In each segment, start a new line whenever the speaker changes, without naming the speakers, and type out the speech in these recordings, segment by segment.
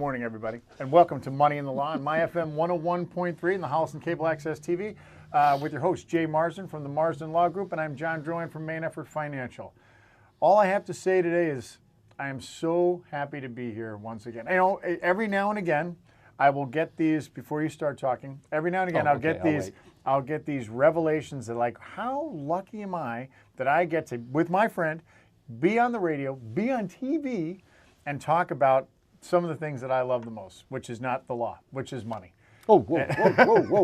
morning, everybody, and welcome to Money in the Law on My FM 101.3 and the Hollis and Cable Access TV with your host, Jay Marsden from the Marsden Law Group, and I'm John Droyan from Main Effort Financial. All I have to say today is I am so happy to be here once again. You know, every now and again, I will get these, before you start talking, every now and again I'll get these revelations that, like, how lucky am I that I get to, with my friend, be on the radio, be on TV, and talk about some of the things that I love the most, which is not the law, which is money.
Oh, whoa.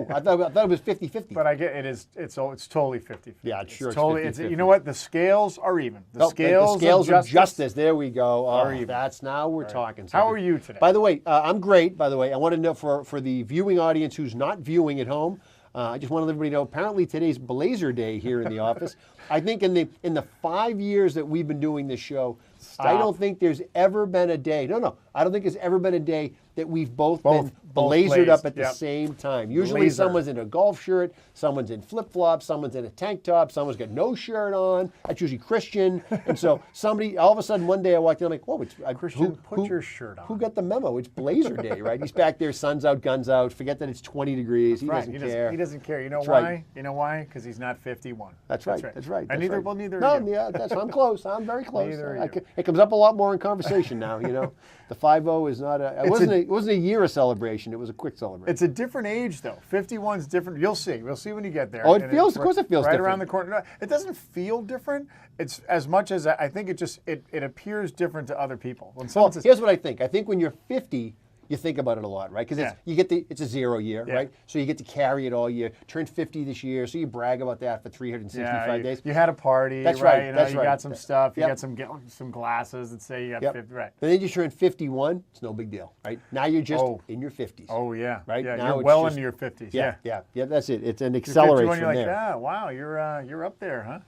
I thought it was 50-50.
But I get it's totally 50-50.
Yeah, sure.
It's totally.
50-50.
You know what? The scales are even.
The scales of justice. There we go.
Are even.
That's now we're talking. Something.
How are you today?
By the way, I'm great. By the way, I want to know for the viewing audience who's not viewing at home. I just want to let everybody know. Apparently, today's Blazer Day here in the office. I think in the 5 years that we've been doing this show, I don't think there's ever been a day. No. I don't think there's ever been a day that we've both been blazered up at the same time. Usually someone's in a golf shirt, someone's in flip-flops, someone's in a tank top, someone's got no shirt on. That's usually Christian. And so somebody, all of a sudden one day I walked in, I'm like, whoa, it's
Christian, put your shirt on.
Who got the memo? It's Blazer Day, right? He's back there, sun's out, guns out. Forget that it's 20 degrees. He doesn't care.
He doesn't care. You know
That's
why?
Right.
You know why? Because he's not 51.
That's right.
And neither are you.
I'm close. I'm very close.
Neither are you.
It comes up a lot more in conversation now, you know. The 5-0 is not it wasn't a year of celebration. It was a quick celebration.
It's a different age, though. 51's different. You'll see. We'll see when you get there.
Oh, of course it feels
right
different.
around the corner. No, it doesn't feel different. It's as much as I think it appears different to other people. When someone says,
here's what I think. I think when you're 50, you think about it a lot, right? Because it's a 0 year, right? So you get to carry it all year. Turned 50 this year, so you brag about that for 365 days.
You had a party,
that's
right?
You
You got some stuff. You got some glasses that say you got 50, right?
And then you turn 51. It's no big deal, right? Now you're just in your 50s.
Oh yeah,
right.
Yeah,
now
you're well into your 50s.
Yeah. That's it. It's an acceleration
you're like,
there.
yeah, wow, you're up there, huh?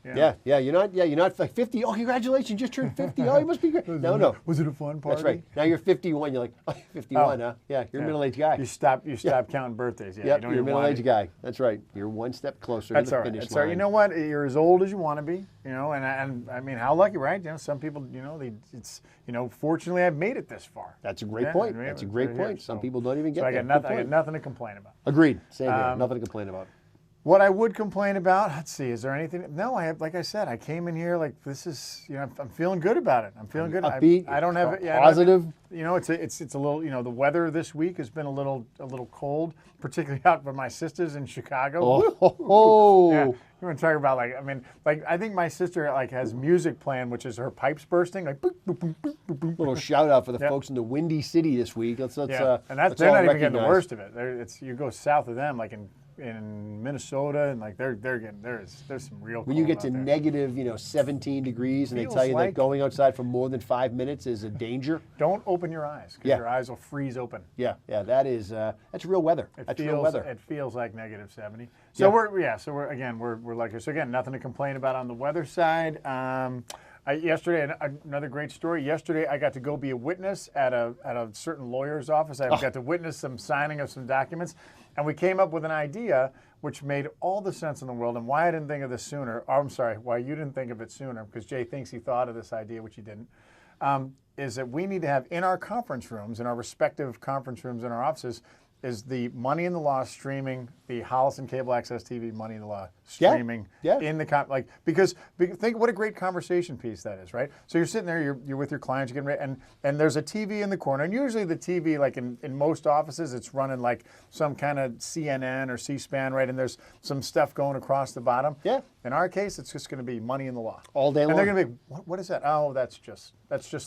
Yeah. You're not like 50. Oh, congratulations, you just turned 50. Oh, you must be great. No.
Was it a fun party?
That's right. Now you're 51. You're like, oh, 51, huh? Yeah, you're a middle-aged guy.
You stop counting birthdays. Yeah,
you're a middle-aged guy. That's right. You're one step closer to the finish line.
You know what? You're as old as you want to be. You know, and I mean, how lucky, right? You know, some people, fortunately, I've made it this far.
That's a great point. That's a great point. Some people don't even get
there. I got nothing to complain about.
Agreed. Same here. Nothing to complain about.
What I would complain about, let's see, is there anything? No, like I said, I came in here like this is, I'm feeling good about it. I'm feeling good.
Upbeat,
I don't have it. Yeah,
positive.
It's a little, the weather this week has been a little cold, particularly out for my sisters in Chicago. Yeah. You want to talk about I think my sister has music playing, which is her pipes bursting, like boop, boop, boop, boop, boop, boop.
Little shout out for the folks in the Windy City this week.
And they're not even getting the worst of it. You go south of them, like in Minnesota, and there's some real.
When you get to negative, 17 degrees, and they tell you that going outside for more than 5 minutes is a danger.
Don't open your eyes, because your eyes will freeze open.
Yeah, that's real weather. Real weather.
It feels like negative 70. So we're lucky. So again, nothing to complain about on the weather side. Yesterday, another great story. Yesterday, I got to go be a witness at a certain lawyer's office. I got to witness some signing of some documents, and we came up with an idea which made all the sense in the world. And why I didn't think of this sooner, or I'm sorry, why you didn't think of it sooner, because Jay thinks he thought of this idea, which he didn't, is that we need to have in our conference rooms, in our respective conference rooms in our offices, is the Money in the Law streaming, the Hollis and Cable Access TV Money in the Law streaming in the because think what a great conversation piece that is, right? So you're sitting there, you're with your clients, you're getting ready, and there's a TV in the corner, and usually the TV, like in most offices, it's running like some kind of CNN or C-SPAN, right? And there's some stuff going across the bottom.
Yeah.
In our case, it's just going to be Money in the Law
all day long.
And they're going to be, what is that? Oh, that's just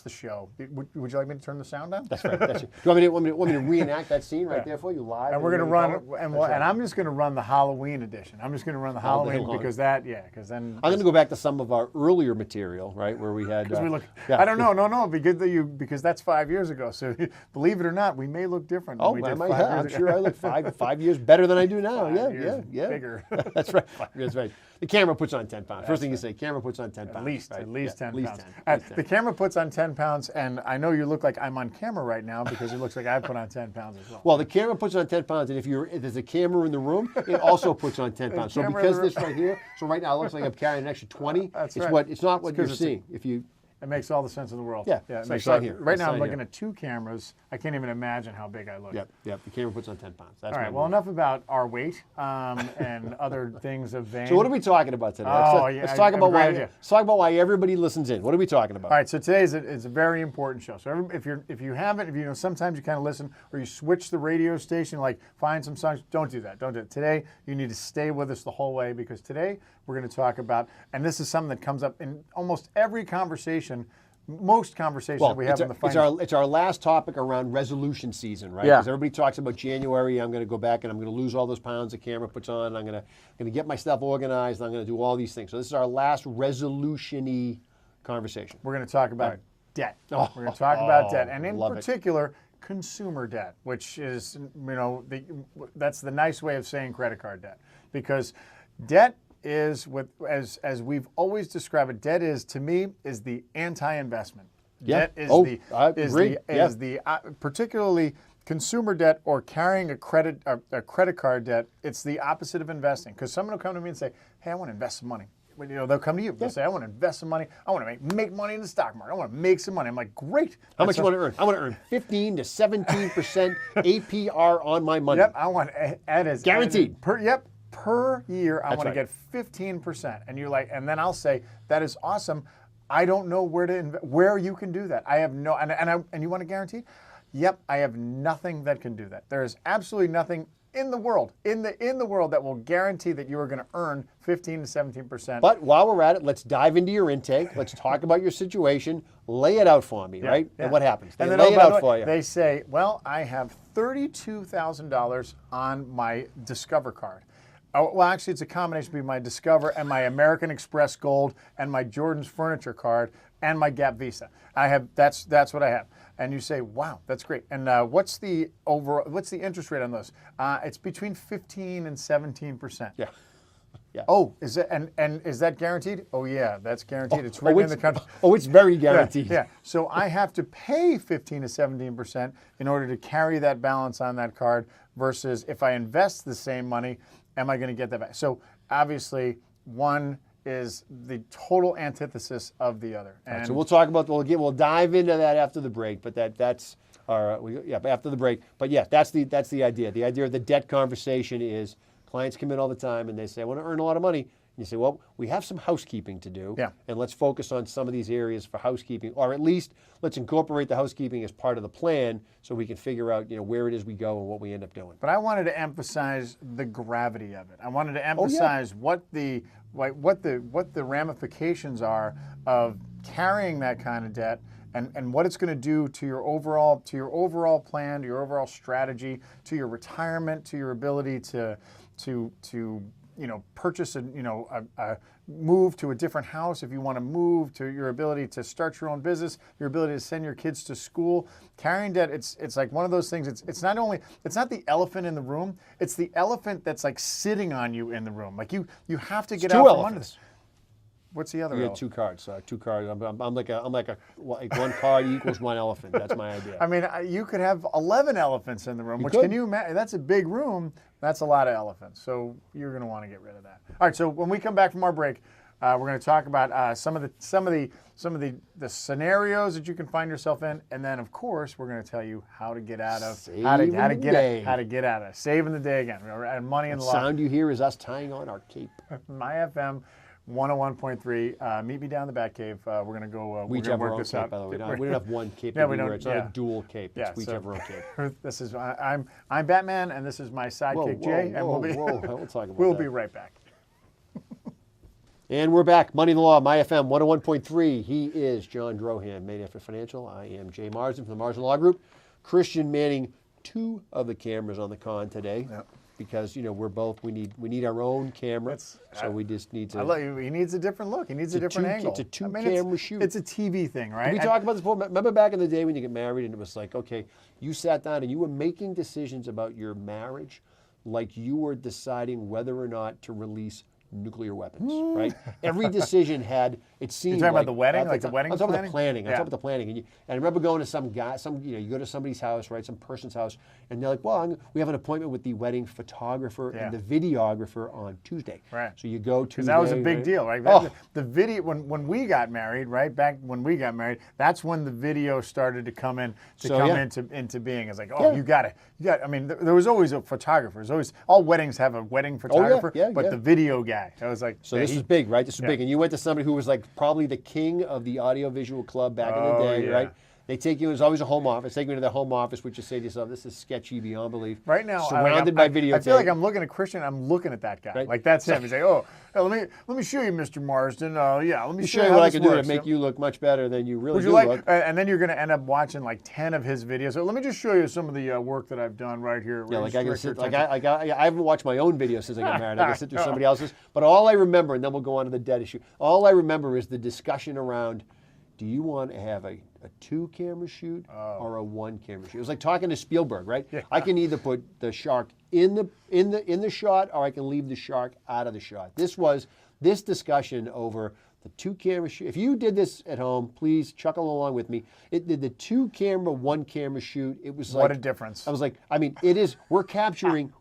the show. Would you like me to turn the sound down?
That's right. Do you want me to reenact that scene right there for you live?
And we're going to run, and I'm just going to run the Halloween edition. I'm just going to run the Halloween because then
I'm going to go back to some of our earlier material, right, where we had.
I don't know. No, because that's 5 years ago. So believe it or not, we may look different.
Oh, I'm sure I look 5 years better than I do now. Yeah.
Bigger.
That's right. That's right. The camera puts on 10 pounds. First thing you say, camera puts on 10 pounds.
At least 10 pounds. The camera puts on 10 pounds, and I know you look like I'm on camera right now because it looks like I put on 10 pounds as well.
Well, the camera puts on 10 pounds, and if there's a camera in the room, it also puts on 10 pounds. So because this right here, right now it looks like I'm carrying an extra 20.
That's
It's not what you're seeing.
It makes all the sense in the world.
Yeah,
it
it's
makes
like
all,
here.
right
It's
now I'm
like
looking
here.
at 2 cameras. I can't even imagine how big I look.
Yep. The camera puts on 10 pounds. That's
All right,
my
well,
rule.
enough about our weight and other things of vain.
So what are we talking about today?
Oh,
let's,
yeah,
let's
I
talk
have
about
a great
why.
idea.
Let's talk about why everybody listens in. What are we talking about?
All right, so today's it's a very important show. So if you haven't, if you know, sometimes you kind of listen or you switch the radio station, like find some songs. Don't do that. Don't do it. Today you need to stay with us the whole way because today we're going to talk about, and this is something that comes up in almost every conversation. Most conversations that we have in the finance.
It's our last topic around resolution season, right?
Yeah.
Because everybody talks about January. I'm going to go back and I'm going to lose all those pounds the camera puts on. I'm going to get my stuff organized. I'm going to do all these things. So this is our last resolution-y conversation.
We're going to talk about
right.
debt.
Oh,
We're going to talk about debt, and in
love it.
particular, consumer debt, which is, that's the nice way of saying credit card debt, because debt is as we've always described it. Debt is, to me, is the anti-investment.
Yeah.
Debt is
I agree.
particularly consumer debt or carrying a credit card debt. It's the opposite of investing, because someone will come to me and say, "Hey, I want to invest some money." But, they'll come to you. They'll say, "I want to invest some money. I want to make money in the stock market. I want to make some money." I'm like, "Great.
How much you want to earn? I want to earn 15 to 17% APR on my money.
Yep, I want that is
Guaranteed.
Per year, I want to
right.
get 15%, and you're like, and then I'll say, "That is awesome. I don't know where you can do that. I have no, and you want to guarantee? Yep, I have nothing that can do that. There is absolutely nothing in the world, in the world that will guarantee that you are going to earn 15 to 17%.
But while we're at it, let's dive into your intake. Let's talk about your situation. Lay it out for me, right?
Yeah.
And what happens? They
and then,
lay it
by the
out
way,
for you.
They say, "Well, I have $32,000 on my Discover card." Oh, well, actually, it's a combination between my Discover and my American Express Gold and my Jordan's Furniture card and my Gap Visa. I have that's what I have. And you say, "Wow, that's great." And what's the interest rate on those? It's between 15 and 17%.
Yeah. Yeah.
Oh, is it and is that guaranteed? Oh yeah, that's guaranteed. It's written in the contract.
Oh, it's very guaranteed.
Yeah. So I have to pay 15 to 17% in order to carry that balance on that card versus if I invest the same money, am I going to get that back? So obviously one is the total antithesis of the other. And
So we'll talk about, we'll dive into that after the break, but that's after the break. But yeah, that's the idea. The idea of the debt conversation is clients come in all the time and they say, "I want to earn a lot of money." And you say, "Well, we have some housekeeping to do,
Yeah.
and let's focus on some of these areas for housekeeping, or at least let's incorporate the housekeeping as part of the plan so we can figure out, where it is we go and what we end up doing."
But I wanted to emphasize the gravity of it. I wanted to emphasize what the ramifications are of carrying that kind of debt and what it's going to do to your overall plan, to your overall strategy, to your retirement, to your ability to purchase a move to a different house if you want to move, to your ability to start your own business, your ability to send your kids to school. Carrying debt, it's like one of those things. It's not the elephant in the room. It's the elephant that's like sitting on you in the room. Like you have to get
Two
out from under
elephants.
this. What's the other
We had
elephant?
2 cards. 2 cards. I'm like one card equals one elephant. That's my idea.
I mean, you could have 11 elephants in the room, which
could.
can you imagine? That's a big room. That's a lot of elephants. So you're going to want to get rid of that. All right. So when we come back from our break, we're going to talk about some of the scenarios that you can find yourself in, and then of course we're going to tell you how to get out of how to get out of it. Saving the day again. And money in the law.
Sound you hear is us tying on our cape.
My FM 101.3. Meet me down in the Batcave. We're going to go.
We each
we're
have
gonna
our
work
own
this
cape,
out.
by the way. We don't have one cape
Yeah, we
everywhere.
don't-
It's not
yeah.
a dual cape.
Yeah,
We each have our own cape.
This is I'm Batman, and this is my sidekick Jay, and
We'll talk about
we'll
that.
be right back.
And we're back. Money in the Law, My FM 101.3. He is John Drohan, Main Effort Financial. I am Jay Marsden from the Marsden Law Group. Christian manning 2 of the cameras on the con today.
Yep.
Because we're both we need our own camera, so we just need to.
He needs a different look. He needs a different angle.
It's a camera shoot.
It's a TV thing, right?
Did we talk about this before? Remember back in the day when you get married and it was like, okay, you sat down and you were making decisions about your marriage, like you were deciding whether or not to release nuclear weapons, right? Every decision had, it seemed
talking about
like
the wedding,
at
like the
time-
wedding
I'm talking about
planning?
the planning. I'm
Yeah.
talking about the planning. And I remember going to some guy, you go to somebody's house, right? Some person's house, and they're like, well, we have an appointment with the wedding photographer
Yeah.
and the videographer on Tuesday.
Right.
So you go Tuesday.
Because that was a big deal, right?
Oh.
The video when we got married, right back when we got married, that's when the video started to come into being. It's like, oh,
Yeah.
you got it. I mean, there was always a photographer. There's always all weddings have a wedding photographer,
yeah,
but
yeah.
the video guy. I was like,
So this is big, right? This is big. And you went to somebody who was like probably the king of the audiovisual club back in the day,
yeah.
right? They take you, there's always a home office. Take you to the home office, which you say to yourself, this is sketchy beyond belief.
Right now,
surrounded by videotape.
I feel like I'm looking at Christian. I'm looking at that guy.
Right.
Like that's him. He's like, oh, let me show you, Mr. Marsden. Yeah, let me
show you
how
what I
this
can do to
works.
make you look much better than you really
Would you
do
like?
look.
And then you're going to end up watching like 10 of his videos. So let me just show you some of the work that I've done right here.
Yeah, like I can
Direct your
sit, like
attention.
I haven't watched my own videos since I got married. I can sit through somebody else's. But all I remember, and then we'll go on to the debt issue. All I remember is the discussion around, do you want to have a 2-camera shoot or a 1-camera shoot? It was like talking to Spielberg, right?
Yeah.
I can either put the shark in the shot or I can leave the shark out of the shot. This discussion over the 2-camera shoot. If you did this at home, please chuckle along with me. It did the 2-camera, 1-camera shoot. It was like,
What a difference.
I was like, I mean, it is. We're capturing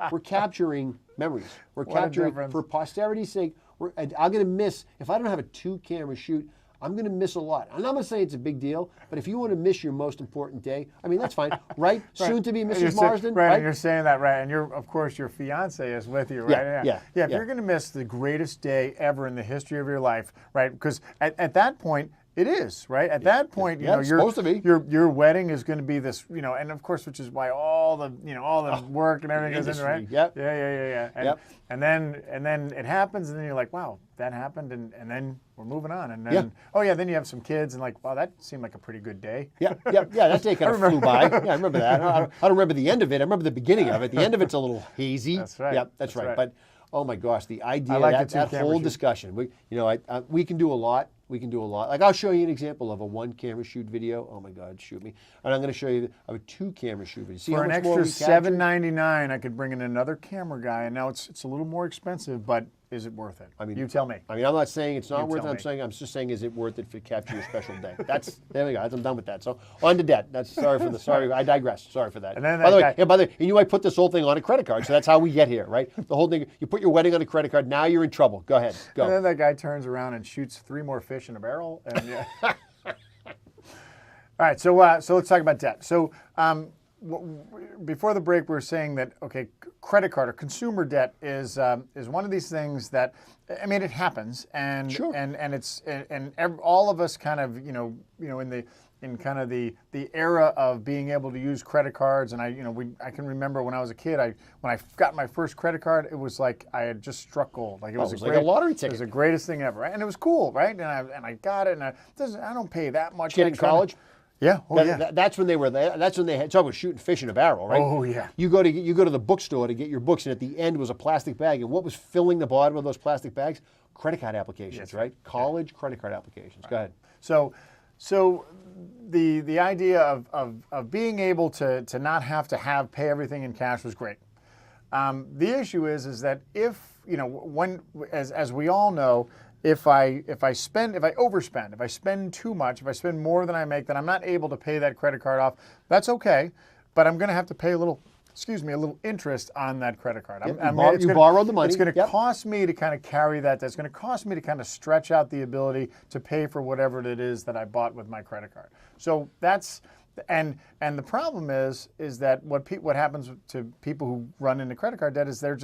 memories. We're
What a
capturing
difference.
for posterity's sake. I'm going to miss if I don't have a 2-camera shoot. I'm going to miss a lot. I'm not going to say it's a big deal, but if you want to miss your most important day, I mean, that's fine, right? Soon to be
And
Mrs.
you're saying-
Marsden,
right?
right?
And you're saying that, right? And of course, your fiance is with you, right?
Yeah.
If you're going to miss the greatest day ever in the history of your life, right? Because at that point, it is, right? At that point,
Yeah, it's supposed to be.
Your wedding is going to be this, and of course, which is why all the work and everything goes into, right?
industry, yep.
Yeah. And,
Yep.
and then it happens, and then you're like, wow, that happened, and then we're moving on, and then then you have some kids, and like, wow, that seemed like a pretty good day.
Yeah, that day kind of flew by. Yeah, I remember that. I don't remember the end of it. I remember the beginning of it. The end of it's a little hazy.
That's right.
Yep, that's right. But oh my gosh, the idea,
like the
that
2-camera
whole
shoot.
discussion. We can do a lot. We can do a lot. Like I'll show you an example of a 1-camera shoot video. Oh my God, shoot me! And I'm going to show you of a 2-camera shoot video. See
For
how
an
much more
extra
we capture?
$7.99, I could bring in another camera guy, and now it's a little more expensive, but is it worth it?
I mean,
you tell me.
I mean, I'm not saying it's not
You
worth
tell
it.
me.
I'm just saying, is it worth it to capture your special day? There we go. I'm done with that. So on to debt. Sorry, I digress. Sorry for that.
And then
by the way,
that guy-
and you might put this whole thing on a credit card. So that's how we get here, right? The whole thing. You put your wedding on a credit card. Now you're in trouble. Go ahead. Go.
And then that guy turns around and shoots 3 more fish in a barrel. And All right, so let's talk about debt. So before the break, we were saying that credit card or consumer debt is one of these things that, I mean, it happens, and
Sure.
and all of us kind of in kind of the era of being able to use credit cards, and I can remember when I was a kid, when I got my first credit card, it was like I had just struck gold. Like it was,
like a lottery
It
ticket.
was the greatest thing ever, right? And it was cool, right? And I got it, and I don't pay that much.
Kid in
extra.
college.
Yeah. Oh yeah.
That's when they were. That's when they had talk about shooting fish in a barrel, right?
Oh, yeah.
You go to the bookstore to get your books, and at the end was a plastic bag, and what was filling the bottom of those plastic bags? Credit card applications,
That's
right?
right.
College credit card applications. Go ahead.
So the idea of being able to not have to pay everything in cash was great. The issue is that if as we all know, if I overspend, if I spend too much, if I spend more than I make, then I'm not able to pay that credit card off. That's okay, but I'm going to have to pay a little interest on that credit card.
You borrowed the money.
It's going to
Yep.
cost me to kind of carry that. That's going to cost me to kind of stretch out the ability to pay for whatever it is that I bought with my credit card. So that's and the problem is that what happens to people who run into credit card debt is they're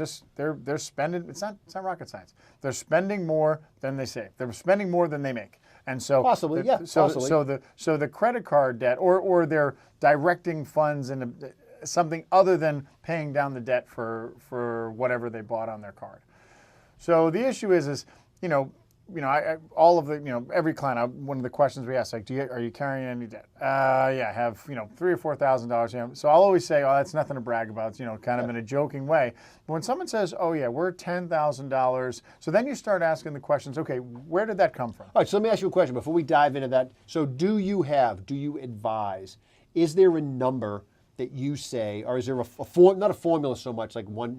spending. It's not rocket science. They're spending more than they save. They're spending more than they make. And so
Possibly, yeah, possibly.
So the credit card debt or they're directing funds into something other than paying down the debt for whatever they bought on their card. So the issue is all of the every client, one of the questions we ask, like, are you carrying any debt? Yeah, I have $3,000 or $4,000. So I'll always say, oh, that's nothing to brag about. It's kind of in a joking way. But when someone says, oh yeah, we're $10,000, so then you start asking the questions. Okay, where did that come from?
All right, so let me ask you a question before we dive into that. So do you advise, is there a number that you say, or is there not a formula so much like one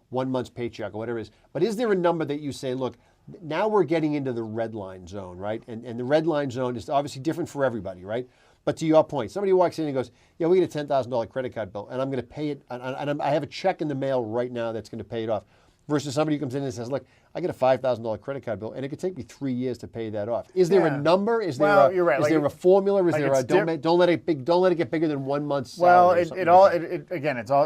1 month's paycheck or whatever it is, but is there a number that you say, look, now we're getting into the red line zone, right? And the red line zone is obviously different for everybody, right? But to your point, somebody walks in and goes, yeah, we get a $10,000 credit card bill, and I'm going to pay it, and I have a check in the mail right now that's going to pay it off. Versus somebody who comes in and says, look, I get a $5,000 credit card bill, and it could take me 3 years to pay that off. Is there a number? Is there
Well, you're right.
Is there a formula? Is there a don't let it get bigger than 1 month's salary?
Well,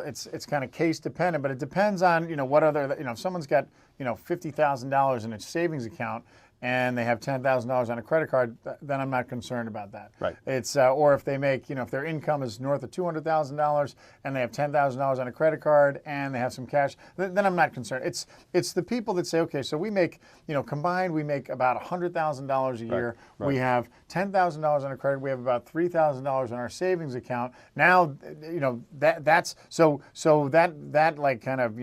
it's kind of case dependent, but it depends on what other if someone's got $50,000 in a savings account and they have $10,000 on a credit card, then I'm not concerned about that.
Right.
It's or if they make if their income is north of $200,000 and they have $10,000 on a credit card and they have some cash, then I'm not concerned. It's the people that say, okay, so we make combined we make about $100,000 a year.
Right.
We have $10,000 on a credit. We have about $3,000 in our savings account. Now that's so that like kind of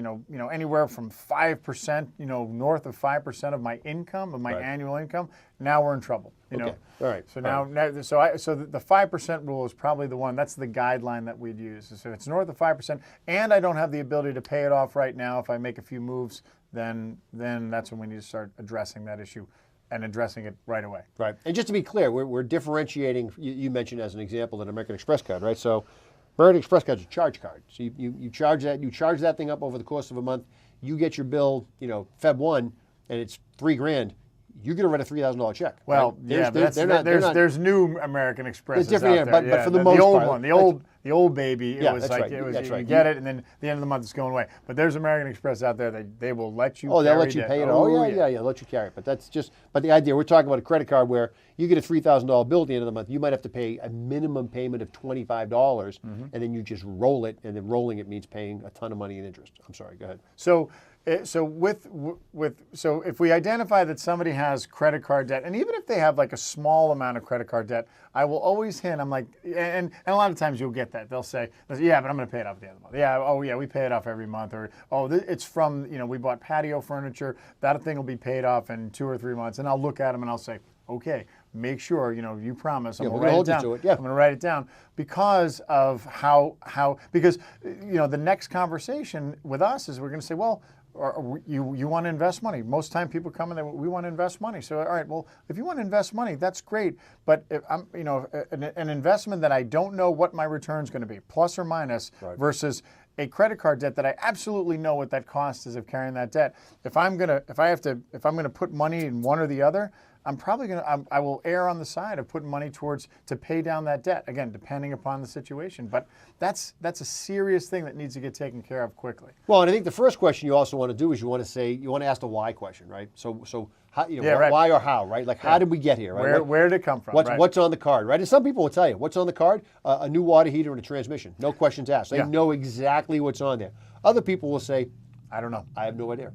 anywhere from 5% north of 5% of my income of my annual income. Now we're in trouble.
Okay. All right.
So the 5% rule is probably the one. That's the guideline that we'd use. So if it's north of 5%, and I don't have the ability to pay it off right now, if I make a few moves, then that's when we need to start addressing that issue, and addressing it right away.
Right. And just to be clear, we're differentiating. You mentioned as an example that American Express card, right? So American Express card is a charge card. So you charge that thing up over the course of a month. You get your bill, Feb 1, and it's $3,000. You're going to write a $3,000 check.
Well,
right?
There's new American Expresses
different,
out there.
but for the most
old
part,
one, the old baby, it was like you get it, and then at the end of the month it's going away. But there's American Express out there that they will let you.
Oh, they'll let you
that.
pay it. They'll let you carry it. But that's just. But the idea, we're talking about a credit card where you get a $3,000 bill at the end of the month. You might have to pay a minimum payment of $25, and then you just roll it, and then rolling it means paying a ton of money in interest. I'm sorry. Go ahead.
So if we identify that somebody has credit card debt, and even if they have like a small amount of credit card debt, I will always hint. I'm like, and a lot of times you'll get that. They'll say, yeah, but I'm going to pay it off at the end of the month. Yeah, oh yeah, we pay it off every month. Or it's from we bought patio furniture. That thing will be paid off in 2 or 3 months. And I'll look at them and I'll say, okay, make sure you promise. I'm going to write it down. I'm going to write it down because of because the next conversation with us is we're going to say, well, you want to invest money. Most time people come and we want to invest money. So all right, well, if you want to invest money, that's great. But if I'm an investment that I don't know what my return is going to be, plus or minus, versus a credit card debt that I absolutely know what that cost is of carrying that debt. If I'm gonna put money in one or the other, I will err on the side of putting money to pay down that debt. Again, depending upon the situation. But that's a serious thing that needs to get taken care of quickly.
Well, and I think the first question you also want to do is you want to ask the why question, right? So how, why or how, right? Like how did we get here, right?
Where did it come from?
What's on the card, right? And some people will tell you what's on the card: a new water heater and a transmission. No questions asked. They know exactly what's on there. Other people will say, I don't know. I have no idea.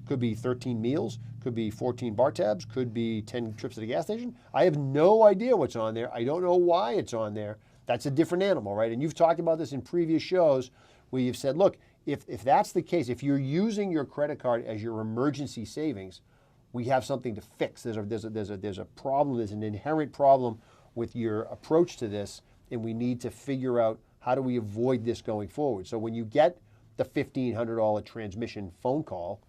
Could be 13 meals, could be 14 bar tabs, could be 10 trips to the gas station. I have no idea what's on there. I don't know why it's on there. That's a different animal, right? And you've talked about this in previous shows where you've said, look, if that's the case, if you're using your credit card as your emergency savings, we have something to fix. There's a problem, there's an inherent problem with your approach to this, and we need to figure out how do we avoid this going forward. So when you get the $1,500 transmission phone call,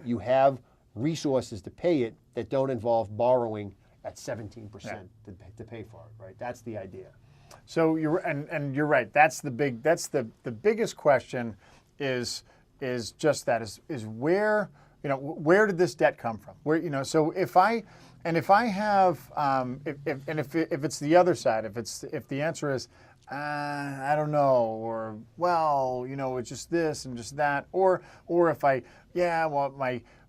you have resources to pay it that don't involve borrowing at 17% to pay for it, right? That's the idea.
So you're right. That's the biggest question is just that is where did this debt come from? Where so if I have if it's the other side, if the answer is I don't know, or well, it's just this and just that, or if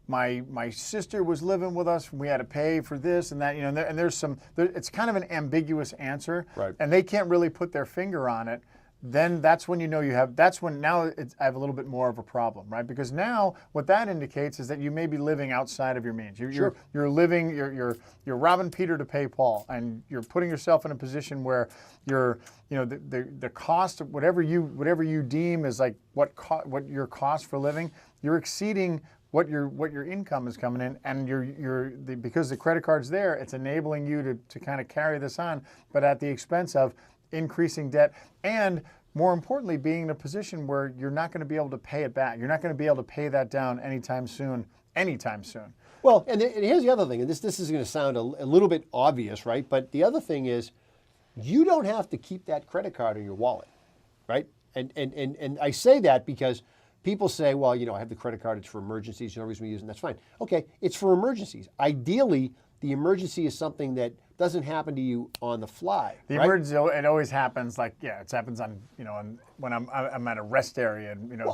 my sister was living with us and we had to pay for this and that, and it's kind of an ambiguous answer,
right?
And they can't really put their finger on it. Then that's when now I have a little bit more of a problem, right? Because now what that indicates is that you may be living outside of your means. You're robbing Peter to pay Paul, and you're putting yourself in a position where the cost of whatever you deem is like what your cost for living, you're exceeding what your income is coming in, and because the credit card's there, it's enabling you to kind of carry this on, but at the expense of increasing debt and more importantly, being in a position where you're not going to be able to pay it back. You're not going to be able to pay that down anytime soon. Anytime soon.
Well, and here's the other thing, and this is going to sound a little bit obvious, right? But the other thing is, you don't have to keep that credit card in your wallet, right? And I say that because people say, well, I have the credit card, it's for emergencies, no reason we use it, and that's fine. Okay, it's for emergencies. Ideally, the emergency is something that doesn't happen to you on the fly.
The
right?
emergency, it always happens it happens on, when I'm at a rest area and,
You're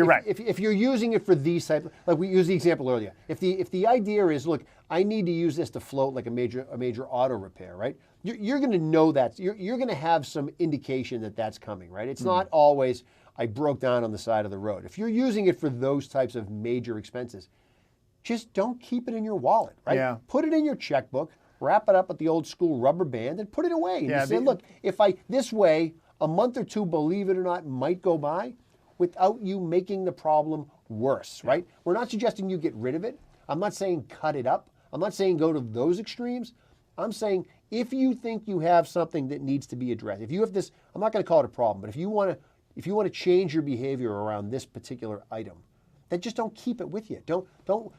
right.
If you're using it for these type, like we used the example earlier, if the idea is, look, I need to use this to float like a major auto repair, right? You're going to know that. You're going to have some indication that that's coming, right? It's not always, I broke down on the side of the road. If you're using it for those types of major expenses, just don't keep it in your wallet, right?
Yeah.
Put it in your checkbook, wrap it up with the old school rubber band, and put it away. And just say, look, this way, a month or two, believe it or not, might go by without you making the problem worse, right? We're not suggesting you get rid of it. I'm not saying cut it up. I'm not saying go to those extremes. I'm saying if you think you have something that needs to be addressed, if you have this, I'm not going to call it a problem, but if you want to change your behavior around this particular item, then just don't keep it with you. Don't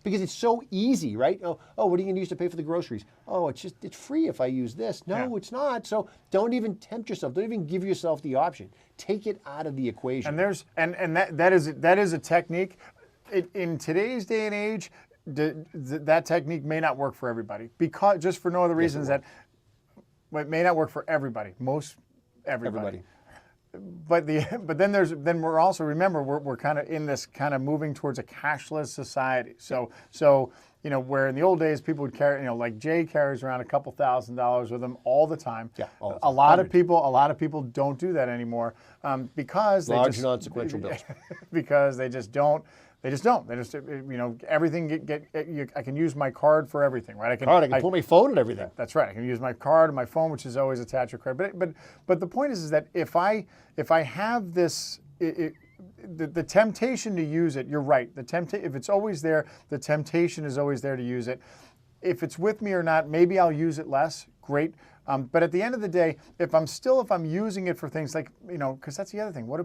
because it's so easy, right? Oh, what are you going to use to pay for the groceries? Oh, it's free if I use this. No, it's not. So don't even tempt yourself. Don't even give yourself the option. Take it out of the equation.
And that is a technique. In today's day and age, that technique may not work for everybody, because just for no other reasons that it may not work for everybody. Most everybody. But then we're also, remember, we're kind of in this kind of moving towards a cashless society. So where in the old days people would carry, like Jay carries around a couple $1,000s with him all the time.
Yeah, all the time.
A lot of people don't do that anymore because
large non-sequential bills.
Because they just don't. Everything I can use my card for everything, right?
I can put my phone and everything.
That's right. I can use my card and my phone, which is always attached to credit. But the point is that if I have this, the temptation to use it, you're right. If it's always there, the temptation is always there to use it. If it's with me or not, maybe I'll use it less. Great. But at the end of the day, if I'm using it for things like, because that's the other thing. Where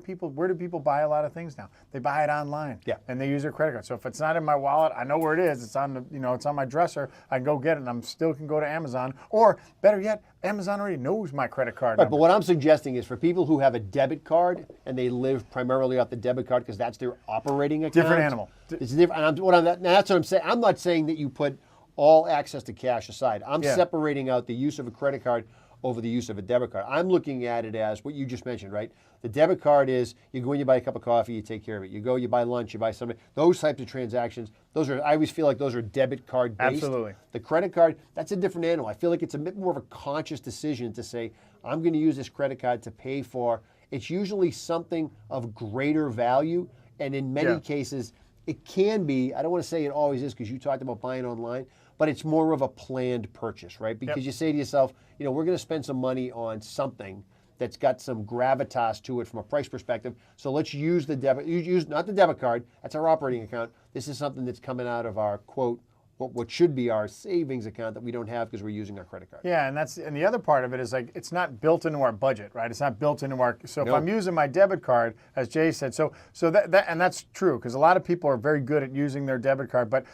do people buy a lot of things now? They buy it online.
Yeah.
And they use their credit card. So if it's not in my wallet, I know where it is. It's on it's on my dresser. I can go get it, and I'm still can go to Amazon. Or better yet, Amazon already knows my credit card number.
But what I'm suggesting is for people who have a debit card and they live primarily off the debit card because that's their operating account.
Different animal.
It's different. That's what I'm saying. I'm not saying that you put all access to cash aside. I'm separating out the use of a credit card over the use of a debit card. I'm looking at it as what you just mentioned, right? The debit card is, you go in, you buy a cup of coffee, you take care of it. You go, you buy lunch, you buy something. Those types of transactions, I always feel like those are debit card based.
Absolutely.
The credit card, that's a different animal. I feel like it's a bit more of a conscious decision to say, I'm going to use this credit card to pay for. It's usually something of greater value, and in many cases, it can be, I don't want to say it always is because you talked about buying online, but it's more of a planned purchase, right? Because you say to yourself, we're going to spend some money on something that's got some gravitas to it from a price perspective. So let's use not the debit card, that's our operating account. This is something that's coming out of our, quote, what should be our savings account that we don't have because we're using our credit card.
Yeah, and the other part of it is like it's not built into our budget, right? It's not built into our. So if I'm using my debit card, as Jay said, so that and that's true because a lot of people are very good at using their debit card, but.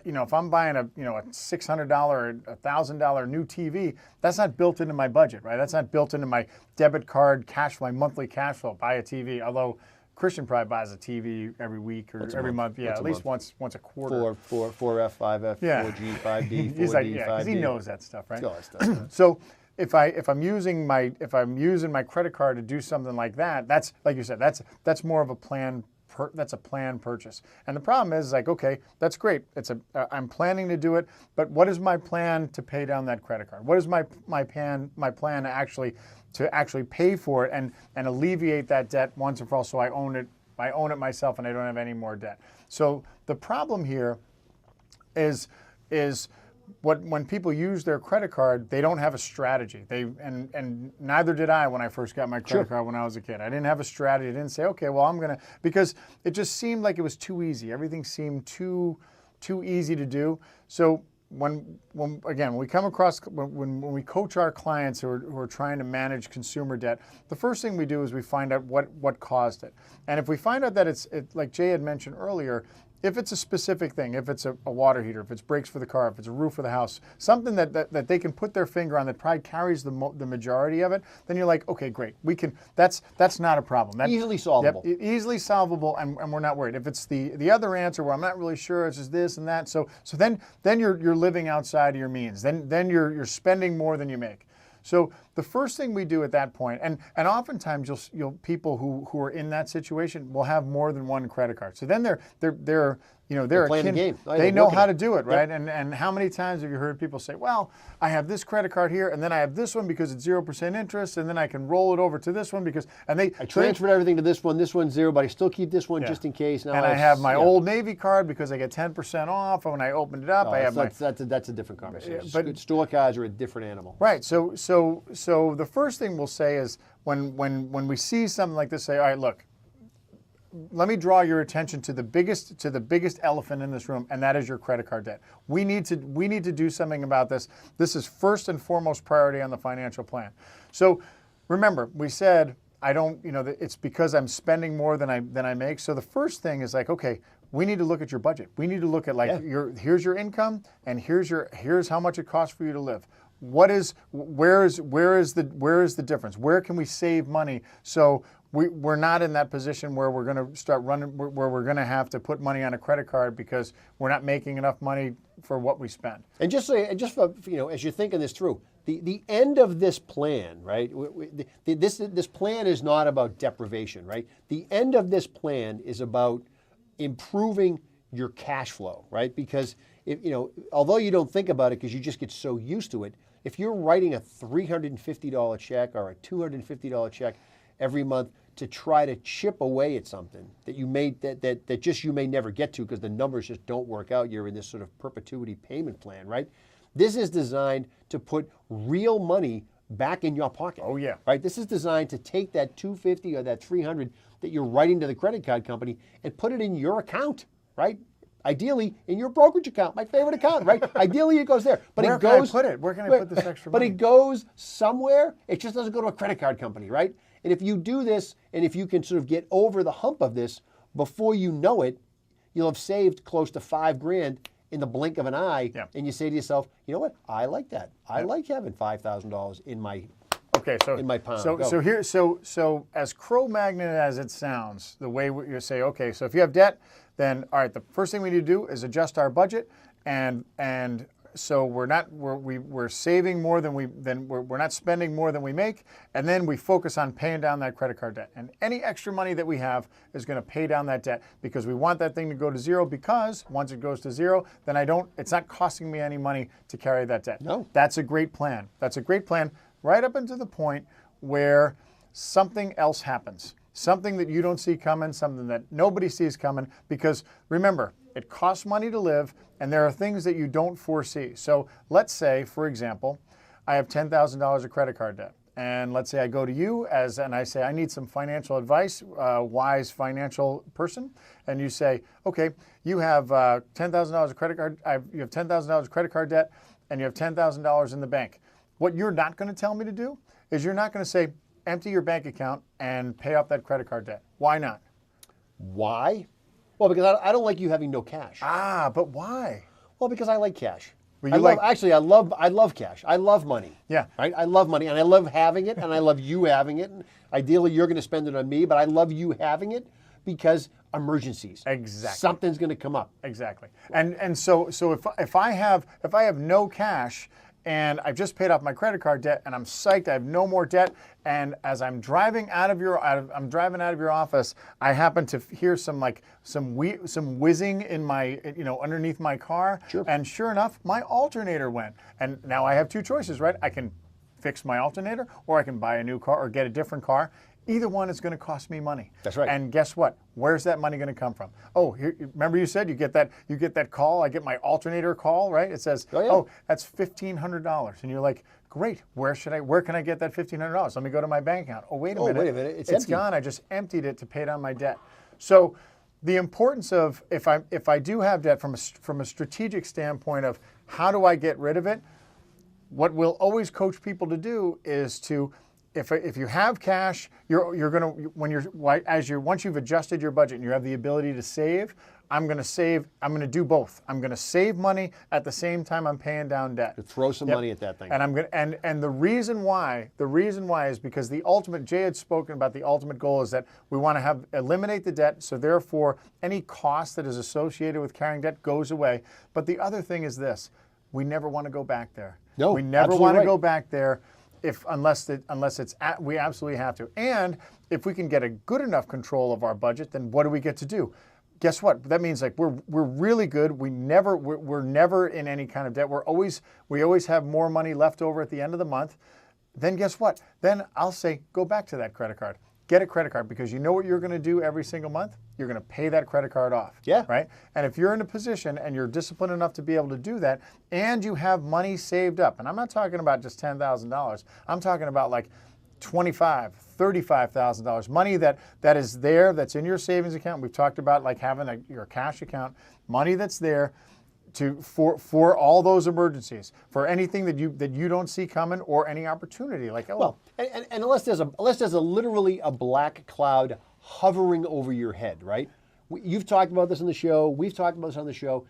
If I'm buying a $600, $1,000 new TV, that's not built into my budget, right? That's not built into my debit card cash flow, my monthly cash flow. Buy a TV, although Christian probably buys a TV every week or every month. Yeah, at least once a quarter.
4F, 5F, 4G, 5D, 4D,
He's like,
5D.
because he knows that stuff, right?
All that stuff.
So if I'm using my credit card to do something like that, that's like you said, that's more of a plan. That's a planned purchase. And the problem is like, okay, that's great. I'm planning to do it, but what is my plan to pay down that credit card? What is my plan to actually pay for it and alleviate that debt once and for all so I own it myself and I don't have any more debt. So the problem here is when people use their credit card, they don't have a strategy. And neither did I when I first got my credit card when I was a kid. I didn't have a strategy. I didn't say, okay, well, because it just seemed like it was too easy. Everything seemed too easy to do. So when we come across when we coach our clients who are trying to manage consumer debt, the first thing we do is we find out what caused it. And if we find out that it's like Jay had mentioned earlier, if it's a specific thing, if it's a water heater, if it's brakes for the car, if it's a roof for the house, something that they can put their finger on that probably carries the majority of it, then you're like, okay, great, we can. That's not a problem.
Easily solvable.
Yep, easily solvable, and we're not worried. If it's the other answer where I'm not really sure, it's just this and that. So then you're living outside of your means. Then you're spending more than you make. So the first thing we do at that point, and oftentimes you'll people who are in that situation will have more than one credit card. So then they're
playing the game.
They know how to do it, right? Yep. And how many times have you heard people say, well, I have this credit card here, and then I have this one because it's 0% interest, and then I can roll it over to this one because I
transferred everything to this one. This one's 0, but I still keep this one just in case.
Now I have my Old Navy card because I get 10% off, and when I opened it up,
that's a different conversation. But store cards are a different animal.
Right. So the first thing we'll say is when we see something like this, say, all right, look, let me draw your attention to the biggest elephant in this room, and that is your credit card debt. We need to do something about this. This is first and foremost priority on the financial plan. So remember, we said it's because I'm spending more than I make. So the first thing is like, okay, we need to look at your budget. We need to look at here's your income, and here's how much it costs for you to live. Where is the difference? Where can we save money so we're not in that position where we're going to start running, where we're going to have to put money on a credit card because we're not making enough money for what we spend.
And just for, as you're thinking this through, the end of this plan, right? This plan is not about deprivation, right? The end of this plan is about improving your cash flow, right? Because although you don't think about it because you just get so used to it, if you're writing a $350 check or a $250 check every month to try to chip away at something that you may you may never get to because the numbers just don't work out, you're in this sort of perpetuity payment plan, right? This is designed to put real money back in your pocket.
Oh yeah.
Right? This is designed to take that $250 or that $300 that you're writing to the credit card company and put it in your account, right? Ideally, in your brokerage account, my favorite account, right? Ideally, it goes there. But
Where can I put it? Where can I put this extra money?
But it goes somewhere. It just doesn't go to a credit card company, right? And if you do this, and if you can sort of get over the hump of this, before you know it, you'll have saved close to $5,000 in the blink of an eye.
Yeah.
And you say to yourself, you know what? I like that. I like having $5,000 in my in my pound.
So as Cro-Magnon as it sounds, the way you say, okay, so if you have debt, then all right, the first thing we need to do is adjust our budget, and so we're saving more than we're not spending more than we make, and then we focus on paying down that credit card debt. And any extra money that we have is going to pay down that debt because we want that thing to go to zero, because once it goes to zero, then it's not costing me any money to carry that debt.
No.
That's a great plan. That's a great plan right up until the point where something else happens. Something that you don't see coming, something that nobody sees coming, because remember, it costs money to live, and there are things that you don't foresee. So let's say, for example, I have $10,000 of credit card debt. And let's say I go to you and I say, I need some financial advice, wise financial person. And you say, okay, you have $10,000 of credit card, you have $10,000 of credit card debt, and you have $10,000 in the bank. What you're not going to tell me to do is you're not going to say, empty your bank account and pay off that credit card debt. Why not?
Why? Well, because I don't like you having no cash.
Ah, but why?
Well, because I like cash.
Well,
I love cash. I love money.
Yeah.
Right? I love money, and I love having it, and I love you having it. And ideally, you're going to spend it on me, but I love you having it because emergencies.
Exactly.
Something's going to come up.
Exactly. And so if I have no cash, and I've just paid off my credit card debt, and I'm psyched, I have no more debt, and as I'm driving out of your office, I happen to hear some whizzing in my underneath my car.
Sure.
And sure enough, my alternator went. And now I have two choices, right? I can fix my alternator, or I can buy a new car or get a different car. Either one is going to cost me money.
That's right.
And guess what? Where's that money going to come from? Oh, remember you said you get that call. I get my alternator call, right? It says, oh, that's $1,500, and you're like, great. Where can I get that $1,500? Let me go to my bank account. Oh, wait a minute.
It's
empty. Gone. I just emptied it to pay down my debt. So the importance of if I do have debt from a strategic standpoint of how do I get rid of it, what we'll always coach people to do is to, if you have cash, you're gonna once you've adjusted your budget and you have the ability to save, I'm gonna do both. I'm gonna save money at the same time I'm paying down debt.
To throw some money at that thing.
And I'm gonna and the reason why is because the ultimate, Jay had spoken about, the ultimate goal is that we want to eliminate the debt, so therefore any cost that is associated with carrying debt goes away. But the other thing is this: we never want to go back there.
No,
we never
absolutely
want to
right.
go back there unless we absolutely have to. And if we can get a good enough control of our budget, then what do we get to do? Guess what? That means like we're really good. We're never in any kind of debt. We always have more money left over at the end of the month. Then guess what? Then I'll say go back to that credit card. Get a credit card, because you know what you're going to do every single month? You're going to pay that credit card off.
Yeah.
Right? And if you're in a position and you're disciplined enough to be able to do that, and you have money saved up, and I'm not talking about just $10,000. I'm talking about like $25,000, $35,000, money that is there, that's in your savings account. We've talked about like having your cash account, money that's there for all those emergencies, for anything that you don't see coming, or any opportunity. Like,
Well, and unless there's literally a black cloud hovering over your head, right? You've talked about this on the show. We've talked about this on the show.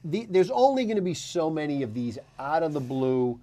There's only going to be so many of these out of the blue,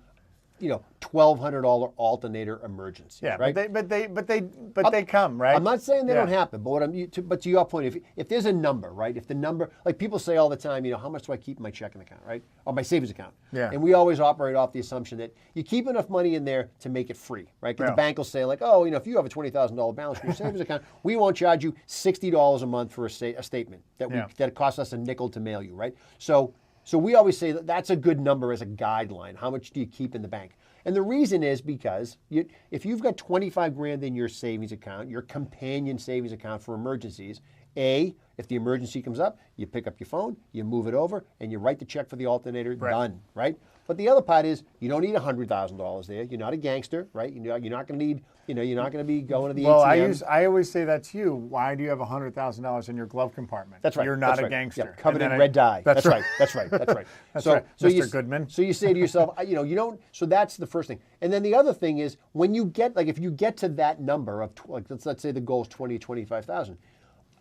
$1,200 alternator emergencies.
yeah,
right?
but they come, right?
I'm not saying they
Yeah.
don't happen, but to your point, if there's a number, right? If the number, like people say all the time, how much do I keep in my checking account, right? Or my savings account.
Yeah.
And we always operate off the assumption that you keep enough money in there to make it free, right? Because
Yeah.
the bank will say like, oh, if you have a $20,000 balance in your savings account, we won't charge you $60 a month for a statement that it costs us a nickel to mail you, right? So we always say that's a good number as a guideline. How much do you keep in the bank? And the reason is because if you've got 25 grand in your savings account, your companion savings account for emergencies, if the emergency comes up, you pick up your phone, you move it over, and you write the check for the alternator, done, right? But the other part is you don't need $100,000 there. You're not a gangster, right? You're not going to need, you're not going to be going to the ATM.
I always say that to you. Why do you have $100,000 in your glove compartment?
That's right.
You're not
that's
a
right.
gangster.
Yeah, covered
And
in
then
red dye. That's right. That's right. That's right.
That's right. Mr. Goodman.
So you say to yourself, you don't. So that's the first thing. And then the other thing is when you get if you get to that number of let's say the goal is 20, 25,000.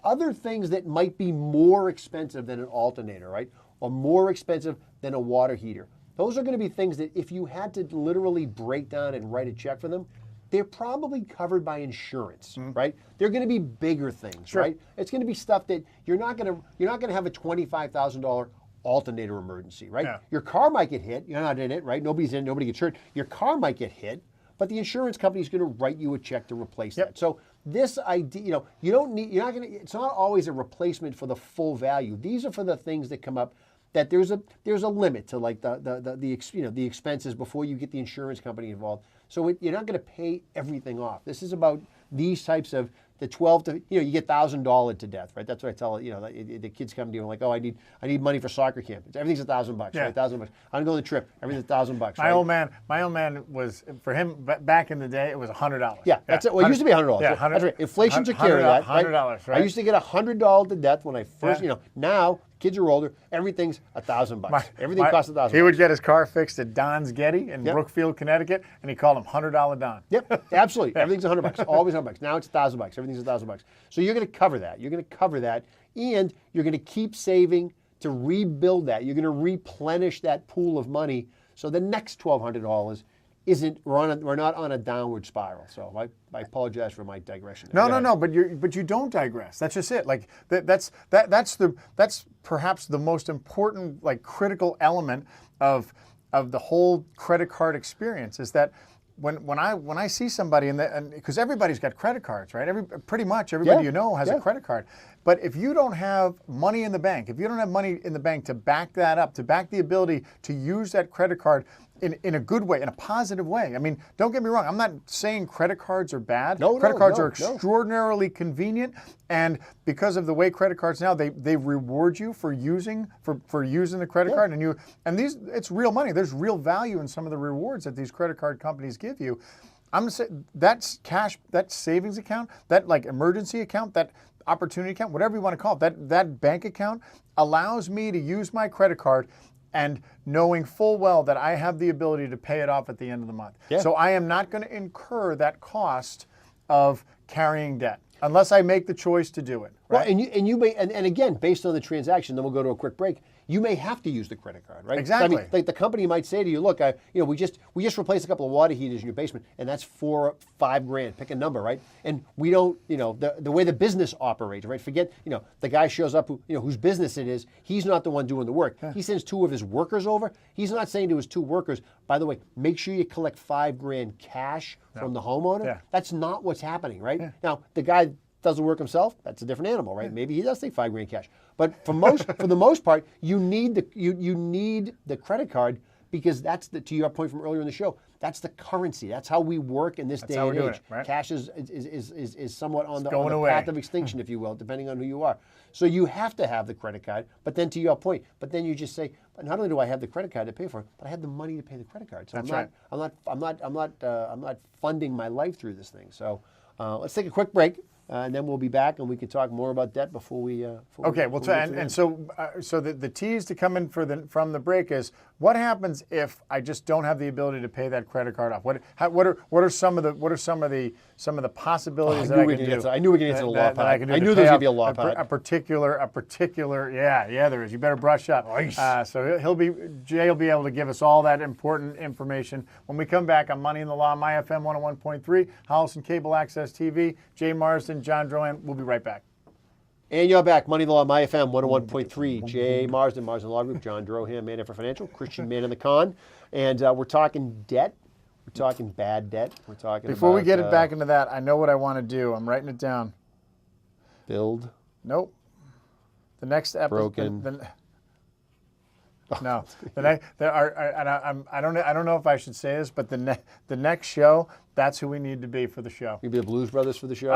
Other things that might be more expensive than an alternator, right, or more expensive than a water heater. Those are going to be things that if you had to literally break down and write a check for them, they're probably covered by insurance, right? They're going to be bigger things, right? It's going to be stuff that you're not going to have a $25,000 alternator emergency, right?
Yeah.
Your car might get hit. You're not in it, right? Nobody's in. Nobody gets hurt. Your car might get hit, but the insurance company is going to write you a check to replace that. So this idea, it's not always a replacement for the full value. These are for the things that come up that there's a limit to like the expenses before you get the insurance company involved. So you're not going to pay everything off. This is about these types of the 12 to you get $1,000 to death, right? That's what I tell the kids come to you and like, oh, I need money for soccer camp. Everything's $1,000, right? $1,000. I'm gonna go on the trip. Everything's $1,000.
My old man was, for him back in the day, it was $100.
Yeah, that's it. Well, it used to be $100.
Yeah,
That's right. Inflation took care of that.
$100, right?
I used to get $100 to death when I first. Now kids are older. Everything's $1,000. Everything costs $1,000.
He would get his car fixed at Don's Getty in Brookfield, Connecticut, and he called him $100 Don.
Yep, absolutely. Everything's $100. Always $100. Now it's $1,000. Everything's $1,000. So you're going to cover that. You're going to cover that, and you're going to keep saving to rebuild that. You're going to replenish that pool of money. So the next $1,200 we're not on a downward spiral. So I apologize for my digression.
No, but you don't digress. That's just it. Like that's perhaps the most important, like, critical element of the whole credit card experience is that when I see somebody and because everybody's got credit cards, right? Pretty much everybody has a credit card. But if you don't have money in the bank, if you don't have money in the bank to back that up, to back the ability to use that credit card in a good way, in a positive way. I mean, don't get me wrong. I'm not saying credit cards are bad. Credit cards are extraordinarily convenient, and because of the way credit cards now, they reward you for using the credit card, and it's real money. There's real value in some of the rewards that these credit card companies give you. I'm gonna say that's cash, that savings account, that like emergency account, that opportunity account, whatever you want to call it, that bank account allows me to use my credit card and knowing full well that I have the ability to pay it off at the end of the month.
Yeah.
So I am not going to incur that cost of carrying debt unless I make the choice to do it. Right?
Well, and you may, and again, based on the transaction, then we'll go to a quick break. You may have to use the credit card, right?
Exactly.
I mean, like the company might say to you, look, we just replaced a couple of water heaters in your basement, and that's $4-5 grand. Pick a number, right? And we don't, the way the business operates, right? Forget, the guy shows up whose business it is. He's not the one doing the work. Yeah. He sends 2 of his workers over. He's not saying to his 2 workers, by the way, make sure you collect $5 grand cash from the homeowner. Yeah. That's not what's happening, right? Yeah. Now the guy doesn't work himself, that's a different animal, right? Yeah. Maybe he does take $5 grand cash. But for the most part, you need the credit card because that's to your point from earlier in the show, that's the currency. That's how we work in this day and age.
Right?
Cash is somewhat on the path of extinction, if you will, depending on who you are. So you have to have the credit card. But then to your point, you just say, but not only do I have the credit card to pay for it, but I have the money to pay the credit card. So I'm not funding my life through this thing. So let's take a quick break. And then we'll be back, and we can talk more about debt before we.
So the tease to come in from the break is what happens if I just don't have the ability to pay that credit card off? What are some of the possibilities that I can do?
I knew we were going to get to the law part. I knew there was going to be a law part.
A particular. Yeah, there is. You better brush up.
Nice.
So Jay will be able to give us all that important information when we come back on Money in the Law, My FM 101.3, Holliston Cable Access TV. Jay Marsden, John Drohan. We'll be right back.
And you're back. Money in the Law, My FM 101.3. Jay Marsden, Marsden Law Group. John Drohan, Man for Financial. Christian Man in the Con. And we're talking debt. We're talking bad debt. We're talking
Before we get it back into that, I know what I want to do. I'm writing it down.
Build.
Nope. The next episode.
Broken.
No, I don't know if I should say this, but the next show, that's who we need to be for the show.
You'll be the Blues Brothers for the show?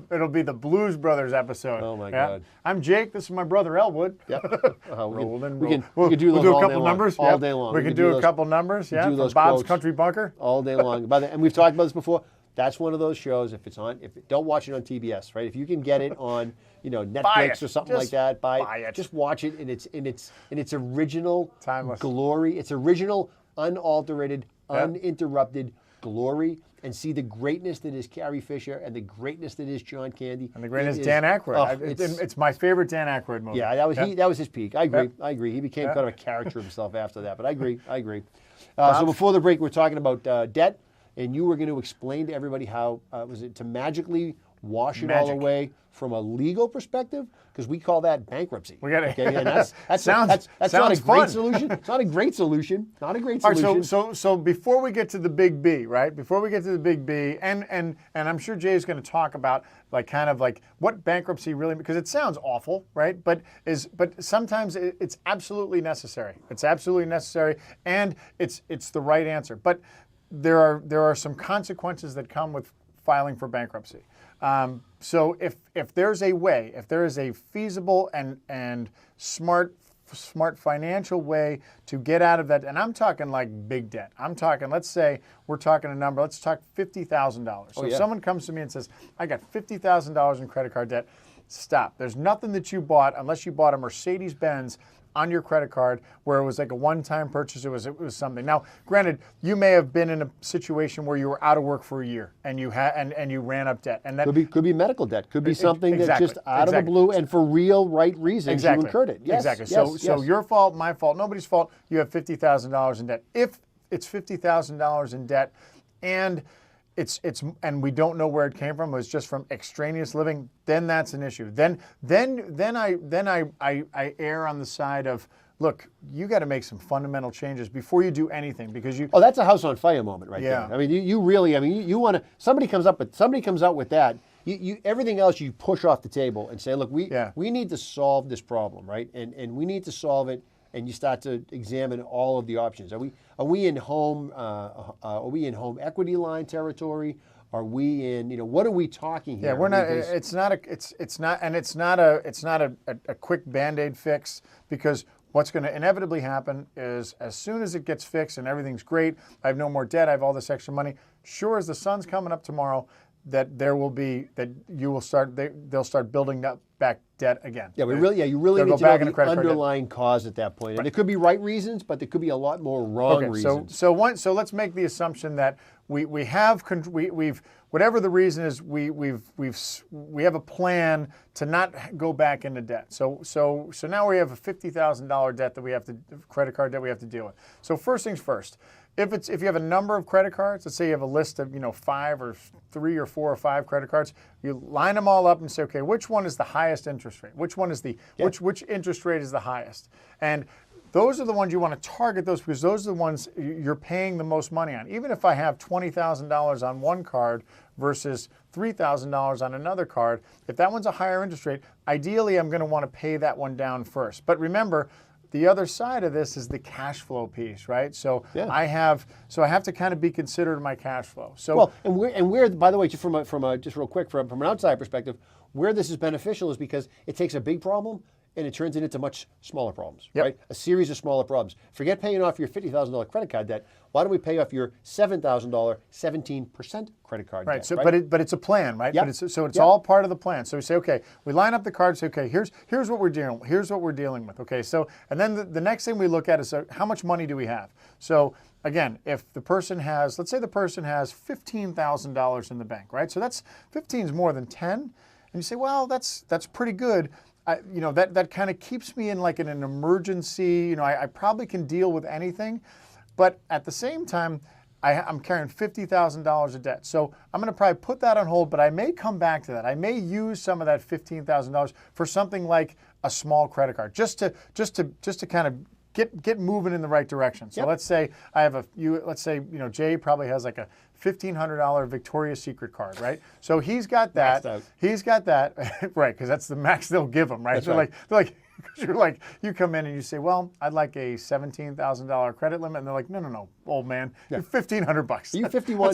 It'll be the Blues Brothers episode.
Oh, my God.
I'm Jake. This is my brother, Elwood.
Yep.
We'll
do
a couple numbers.
All day long.
We can do a couple numbers, from Bob's quotes. Country Bunker.
All day long. And we've talked about this before. That's one of those shows, don't watch it on TBS, right? If you can get it on, Netflix or something like that, buy it. Just watch it in its original
timeless
glory. Its original, unalterated, uninterrupted glory, and see the greatness that is Carrie Fisher and the greatness that is John Candy.
And the greatness Dan Aykroyd. It's my favorite Dan Aykroyd movie.
Yeah, that was his peak. I agree. He became kind of a character himself after that, but I agree. So before the break, we're talking about debt. And you were going to explain to everybody how, was it to magically wash it all away from a legal perspective? Because we call that bankruptcy.
We got
okay? And that's
sounds
not a
fun.
great solution. It's not a great solution. Not a great solution.
All right, so before we get to the big B, right? Before we get to the big B, and I'm sure Jay is going to talk about what bankruptcy really, because it sounds awful, right? But sometimes it's absolutely necessary. It's absolutely necessary, and it's the right answer. But there are some consequences that come with filing for bankruptcy. So if there's a way, if there is a feasible and smart financial way to get out of that, and I'm talking like big debt. I'm talking, let's say we're talking a number, let's talk $50,000. So if someone comes to me and says, I got $50,000 in credit card debt, stop. There's nothing that you bought unless you bought a Mercedes-Benz on your credit card where it was like a one-time purchase. It was something. Now, granted, you may have been in a situation where you were out of work for a year and you ran up debt, and that
could be medical debt. Could be something that's just out of the blue and for real right reasons you incurred it. Yes,
exactly. So your fault, my fault, nobody's fault. You have $50,000 in debt. If it's $50,000 in debt, and and we don't know where it came from, it was just from extraneous living, then that's an issue. Then I err on the side of, look, you got to make some fundamental changes before you do anything, because you.
Oh, that's a house on fire moment right there. I mean, you really, you want to. Somebody comes out with that. You everything else you push off the table and say, look, we need to solve this problem, right? And we need to solve it. And you start to examine all of the options. Are we in home equity line territory? Are we in, what are we talking here?
Yeah, we're not. It's not a quick Band-Aid fix, because what's going to inevitably happen is as soon as it gets fixed and everything's great, I have no more debt, I have all this extra money, sure as the sun's coming up tomorrow, that there will be, that you will start, they'll start building up back debt again.
Yeah, you really
They'll
need to
go back
know
into
the
credit card debt.
underlying cause at that point. And it could be right reasons, but there could be a lot more wrong reasons.
So let's make the assumption that we've whatever the reason is, we have a plan to not go back into debt. So now we have a $50,000 debt that we have to, credit card debt we have to deal with. So first things first. If you have a number of credit cards, let's say you have a list of 5 or 3 or 4 or 5 credit cards, you line them all up and say, okay, which one is the highest interest rate? Which one is which interest rate is the highest? And those are the ones you want to target those because those are the ones you're paying the most money on. Even if I have $20,000 on one card versus $3,000 on another card, if that one's a higher interest rate, ideally I'm going to want to pay that one down first. But remember, the other side of this is the cash flow piece, right? So I have to kind of be considered my cash flow. So
well, and where by the way, just just real quick from an outside perspective, where this is beneficial is because it takes a big problem and it turns it into much smaller problems, right? A series of smaller problems. Forget paying off your $50,000 credit card debt. Why don't we pay off your $7,000 17% credit card debt?
So,
right?
but it's a plan, right?
Yep.
But it's all part of the plan. So we say, okay, we line up the cards. Say, okay, here's what we're dealing. Here's what we're dealing with. Okay, so and then the next thing we look at is how much money do we have? So again, if the person has, let's say the person has $15,000 in the bank, right? So that's 15 is more than 10, and you say, well, that's pretty good. That kind of keeps me in like in an emergency. I probably can deal with anything, but at the same time, I'm carrying $50,000 of debt. So I'm going to probably put that on hold, but I may come back to that. I may use some of that $15,000 for something like a small credit card, just to kind of get moving in the right direction. So let's say Jay probably has like a $1,500 Victoria's Secret card, right? So he's got that. He's got that, right? Because that's the max they'll give him, right? They're like, you come in and you say, well, I'd like a $17,000 credit limit, and they're like, no, old man, you're $1,500.
You 51?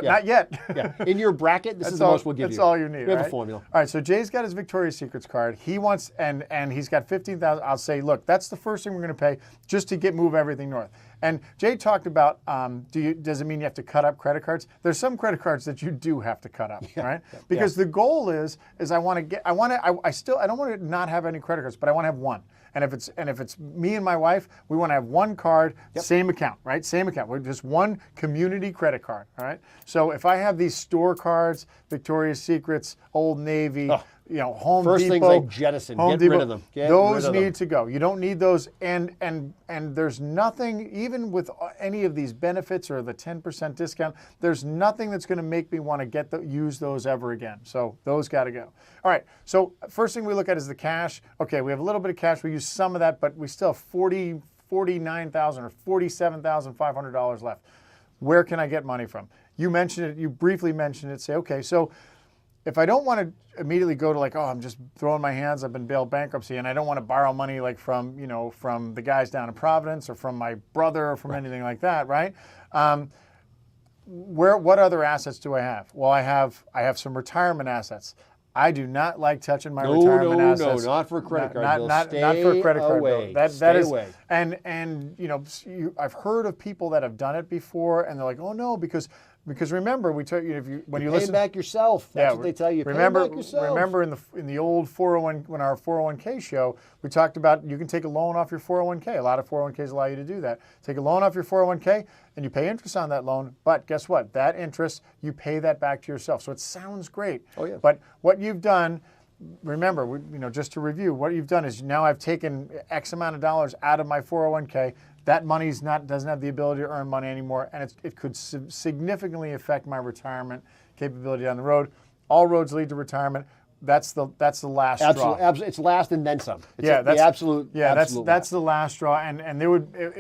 Not yet.
In your bracket, this is the most we'll give you.
That's all you need.
We have a formula.
All right, so Jay's got his Victoria's Secrets card. He wants, and he's got $15,000. I'll say, look, that's the first thing we're going to pay just to move everything north. And Jay talked about, does it mean you have to cut up credit cards? There's some credit cards that you do have to cut up, right? Because the goal is I don't want to not have any credit cards, but I want to have one. And if it's me and my wife, we want to have one card, same account, right? Same account. We're just one community credit card, all right? So if I have these store cards, Victoria's Secrets, Old Navy, Home
First
Depot.
First things like jettison. Get rid of them.
Those need to go. You don't need those. And there's nothing, even with any of these benefits or the 10% discount, there's nothing that's going to make me want to use those ever again. So those got to go. All right. So first thing we look at is the cash. Okay, we have a little bit of cash. We use some of that, but we still have $49,000 or $47,500 left. Where can I get money from? You mentioned it. You briefly mentioned it. Say, okay, so if I don't want to immediately go to like, I'm just throwing my hands up in bail bankruptcy, and I don't want to borrow money like from the guys down in Providence or from my brother or from anything like that, right? What other assets do I have? Well, I have some retirement assets. I do not like touching my retirement assets.
No, not for a credit card bill.
Not for a credit card bill. That is
away.
And I've heard of people that have done it before, and they're like, oh no, because remember we tell you when you listen
back yourself. That's what they tell you.
Remember
pay back yourself.
Remember in the old 401 when our 401k show, we talked about you can take a loan off your 401k. A lot of 401ks allow you to do that. Take a loan off your 401k and you pay interest on that loan, but guess what? That interest, you pay that back to yourself. So it sounds great. Oh yeah. But what you've done, remember, just to review, what you've done is now I've taken X amount of dollars out of my 401k. That money's doesn't have the ability to earn money anymore, and it could significantly affect my retirement capability down the road. All roads lead to retirement. That's the last straw.
Absolutely, it's last and then some.
That's
the absolute.
That's the last straw, and it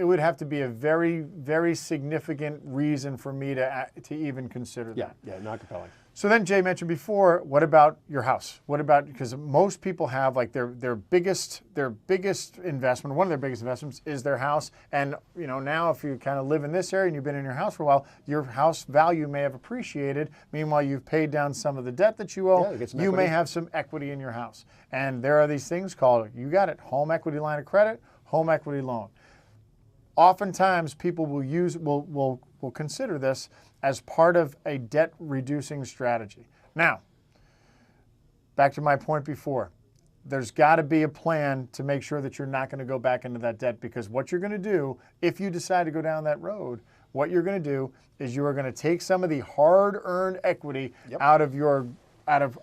would have to be a very, very significant reason for me to even consider that.
Yeah, not compelling.
So then Jay mentioned before, what about your house? What about, because most people have like their biggest investment, one of their biggest investments is their house. And now if you kind of live in this area and you've been in your house for a while, your house value may have appreciated. Meanwhile, you've paid down some of the debt that you owe. You may have some equity in your house. And there are these things called, you got it, home equity line of credit, home equity loan. Oftentimes, people will consider this as part of a debt reducing strategy. Now, back to my point before, there's got to be a plan to make sure that you're not going to go back into that debt, because what you're going to do, if you decide to go down that road, what you're going to do is you are going to take some of the hard-earned equity out of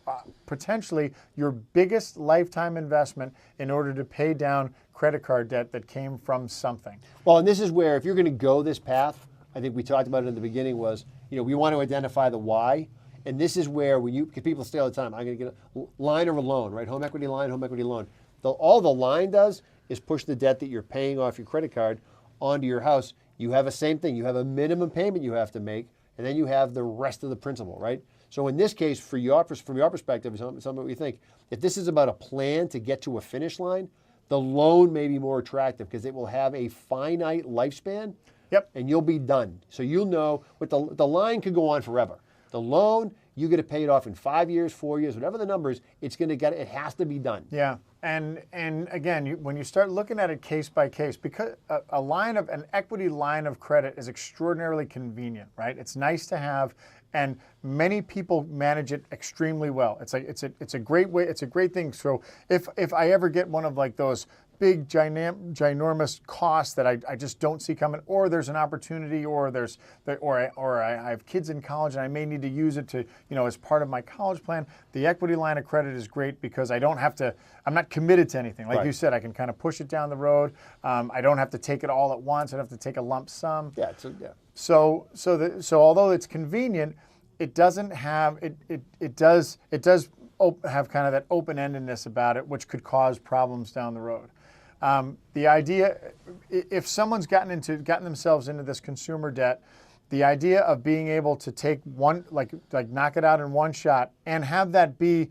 potentially your biggest lifetime investment in order to pay down credit card debt that came from something.
Well, and this is where, if you're going to go this path, I think we talked about it in the beginning, was, we want to identify the why. And this is where, because people say all the time, I'm going to get a line or a loan, right? Home equity line, home equity loan. All the line does is push the debt that you're paying off your credit card onto your house. You have the same thing. You have a minimum payment you have to make, and then you have the rest of the principal, right? So in this case, from your perspective, something we think, if this is about a plan to get to a finish line, the loan may be more attractive because it will have a finite lifespan.
Yep.
And you'll be done. So you'll know, the line could go on forever. The loan, you get to pay it off in 5 years, 4 years, whatever the number is, it has to be done.
Yeah. And again, when you start looking at it case by case, because an equity line of credit is extraordinarily convenient, right? It's nice to have, and many people manage it extremely well. It's a great way. It's a great thing. So if I ever get one of like those big ginormous costs that I just don't see coming, or there's an opportunity, or I have kids in college and I may need to use it to, as part of my college plan, the equity line of credit is great because I'm not committed to anything. Like you said, I can kind of push it down the road. I don't have to take it all at once. I don't have to take a lump sum.
Yeah.
So although it's convenient, it doesn't have, it does have kind of that open-endedness about it, which could cause problems down the road. The idea, if someone's gotten themselves into this consumer debt, the idea of being able to take one, like knock it out in one shot and have that be,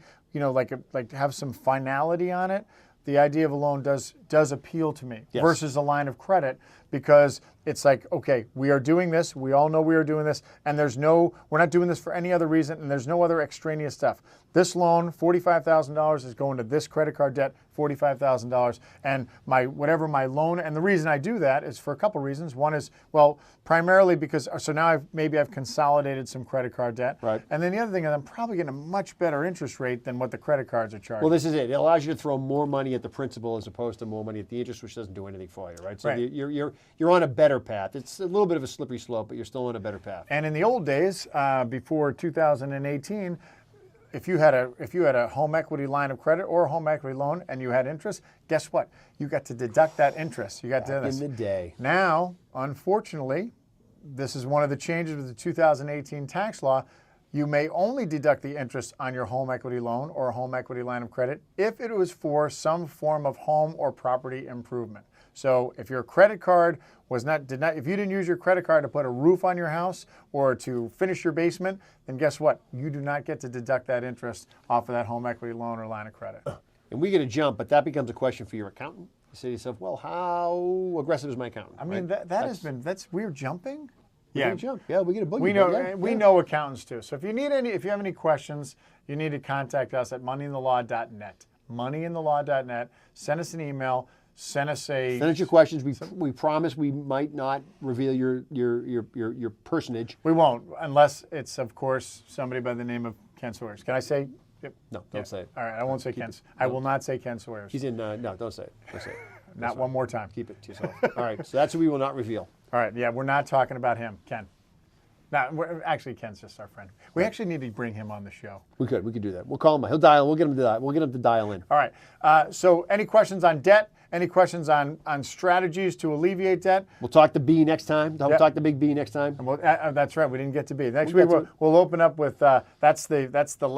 have some finality on it. The idea of a loan does appeal to me versus a line of credit, because it's like, okay, we are doing this. We all know we are doing this, and we're not doing this for any other reason, and there's no other extraneous stuff. This loan, $45,000, is going to this credit card debt, $45,000, and whatever my loan. And the reason I do that is for a couple reasons. One is, well, primarily because now I've consolidated some credit card debt,
right?
And then the other thing is I'm probably getting a much better interest rate than what the credit cards are charging.
Well, this is it. It allows you to throw more money at the principal as opposed to more money at the interest, which doesn't do anything for you, right? So you're on a better path. It's a little bit of a slippery slope, but you're still on a better path.
And in the old days, before 2018. If you had a home equity line of credit or a home equity loan and you had interest, guess what? You got to deduct that interest. You got to do this.
In the day.
Now, unfortunately, this is one of the changes with the 2018 tax law. You may only deduct the interest on your home equity loan or a home equity line of credit if it was for some form of home or property improvement. So if your credit card if you didn't use your credit card to put a roof on your house or to finish your basement, then guess what? You do not get to deduct that interest off of that home equity loan or line of credit.
And we're going to jump, but that becomes a question for your accountant. You say to yourself, well, how aggressive is my accountant?
I mean, we're jumping.
We're jump. Yeah, we get a
boogie. We know accountants too. So if you have any questions, you need to contact us at moneyinthelaw.net. Moneyinthelaw.net. Send us an email. Send us
your questions. We promise we might not reveal your personage.
We won't, unless it's, of course, somebody by the name of Ken Sawyers. Can I say? Yep.
No, don't say it.
All right, I won't say Ken. I will not say Ken Sawyers.
He's in. No, don't say it. Don't say it.
Not one more time.
Keep it to yourself. All right, so that's what we will not reveal.
All right, yeah, we're not talking about him, Ken. No, actually, Ken's just our friend. We actually need to bring him on the show.
We could do that. We'll call him. He'll dial. We'll get him to dial in.
All right. So, any questions on debt? Any questions on strategies to alleviate debt?
We'll talk to B next time. We'll talk to Big B next time.
That's right. We didn't get to B. Next week we'll open up with that's the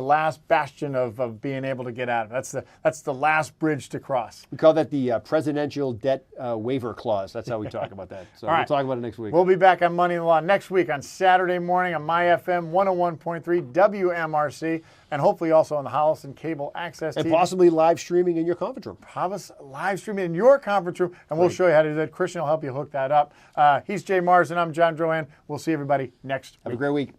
last bastion of being able to get out of it. That's the last bridge to cross.
We call that the presidential debt waiver clause. That's how we talk about that. So we'll talk about it next week.
We'll be back on Money in the Law next week on Saturday morning on MyFM 101.3 WMRC, and hopefully also on the Holliston Cable Access
and
TV.
possibly live streaming in your conference room.
Live streaming in your conference room, and we'll show you how to do that. Christian will help you hook that up. He's Jay Mars, and I'm John Drouin. We'll see everybody next week.
Have a great week.